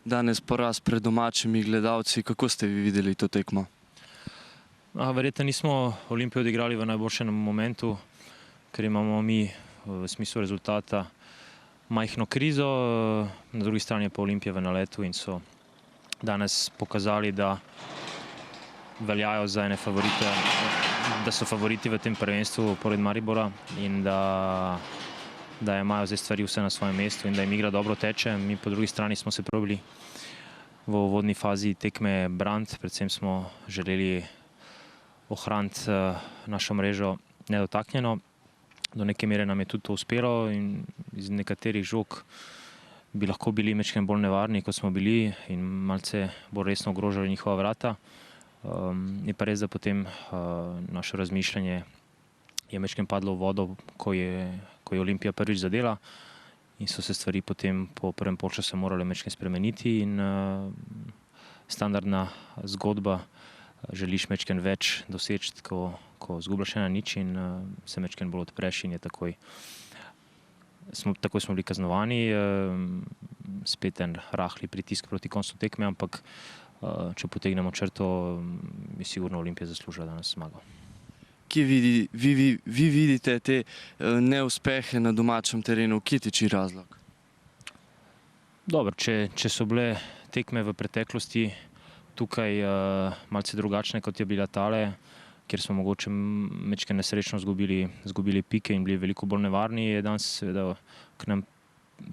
Danes poraz pred domačimi gledalci. Kako ste vi videli to tekmo? Verjetno nismo Olimpijo odigrali v najboljšem momentu, ker imamo mi v smislu rezultata majhno krizo, na drugi strani je pa Olimpija v naletu in so danes pokazali, da veljajo za ene favorite, da so favoriti v tem prvenstvu pored Maribora in da imajo zdaj stvari vse na svojem mestu in da jim igra dobro teče. Mi po drugi strani smo se probili v uvodni fazi tekme braniti, predvsem smo želeli ohraniti našo mrežo nedotaknjeno. Do neke mere nam je tudi to uspelo in iz nekaterih žog bi lahko bili majčkeno bolj nevarni, kot smo bili in malce bolj resno ogrožali njihova vrata. Je pa res, da potem naše razmišljanje je majčkeno padlo v vodo, ko je Olimpija prvič zadela in so se stvari potem po prvem polčasu morale majčkeno spremeniti in standardna zgodba, želiš majčkeno več doseči, ko zgubljaš 1:0 in se majčkeno bolj odpreš in je takoj smo bili kaznovani, spet en rahli pritisk proti koncu tekme, ampak če potegnemo črto, je sigurno Olimpija zaslužila danes zmago. Kje vi vidite te neuspehe na domačem terenu? Kje tiči razlog? Dobro, če so bile tekme v preteklosti tukaj malce drugačne, kot je bila tale, kjer smo mogoče majčkeno nesrečno izgubili pike in bili veliko bolj nevarni, je danes seveda k nam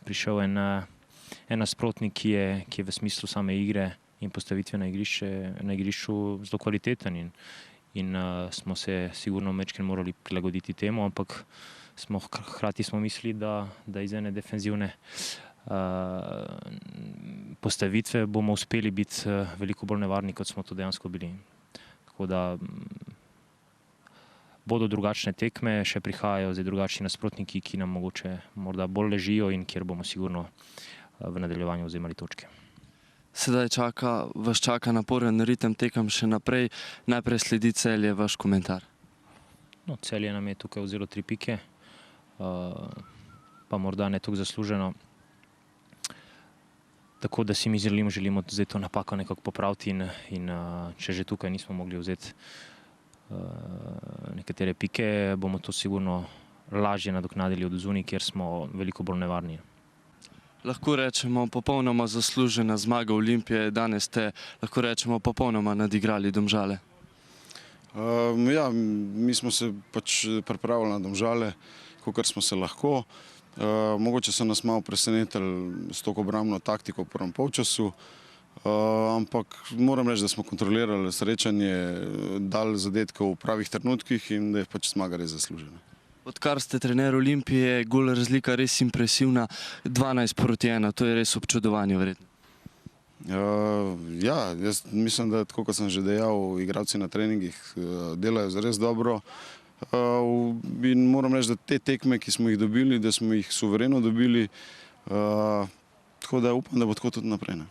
prišel en nasprotnik, ki je v smislu same igre in postavitve na igrišču zelo kvaliteten in smo se sigurno majčkeno morali prilagoditi temu, ampak hkrati smo mislili, da iz ene defenzivne postavitve bomo uspeli biti veliko bolj nevarni, kot smo to dejansko bili. Tako da bodo drugačne tekme, še prihajajo zdaj drugačni nasprotniki, ki nam mogoče morda bolj ležijo in kjer bomo sigurno v nadaljevanju vzemali točke. Sedaj vas čaka naporen ritem tekem še naprej. Najprej sledi Celje, vaš komentar. No, Celje nam je tukaj vzelo 3 pike, pa morda ne toliko zasluženo. Tako da si mi želimo zdaj to napako nekako popraviti in če že tukaj nismo mogli vzeti nekatere pike, bomo to sigurno lažje nadoknadili od zunaj, kjer smo veliko bolj nevarni. Lahko rečemo popolnoma zaslužena zmaga Olimpije. Danes ste, lahko rečemo, popolnoma nadigrali Domžale. Ja, mi smo se pač pripravili na Domžale, kakor smo se lahko. Mogoče so nas malo presenetili s to obrambno taktiko v prvem polčasu, ampak moram reči, da smo kontrolirali srečanje, dali zadetke v pravih trenutkih in da je pač zmaga res zaslužena. Odkar ste trener Olimpije, je gol razlika res impresivna, 12:1, to je res občudovanje vredno. Ja, jaz mislim, da tako kot sem že dejal, igralci na treningih delajo zares dobro in moram reči, da te tekme, ki smo jih dobili, da smo jih suvereno dobili, tako da upam, da bo tako tudi naprej.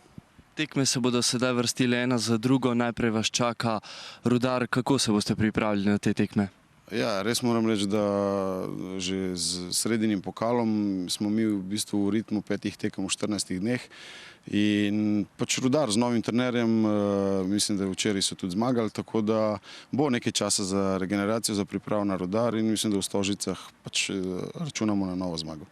Tekme se bodo sedaj vrstile ena za drugo, najprej vas čaka Rudar. Kako se boste pripravili na te tekme? Ja, res moram reči, da že z srednjim pokalom smo mi v bistvu v ritmu 5 tekem v 14 dneh in pač Rudar z novim trenerjem, mislim, da včeraj so tudi zmagali, tako da bo nekaj časa za regeneracijo, za pripravo na Rudar in mislim, da v Stožicah pač računamo na novo zmago.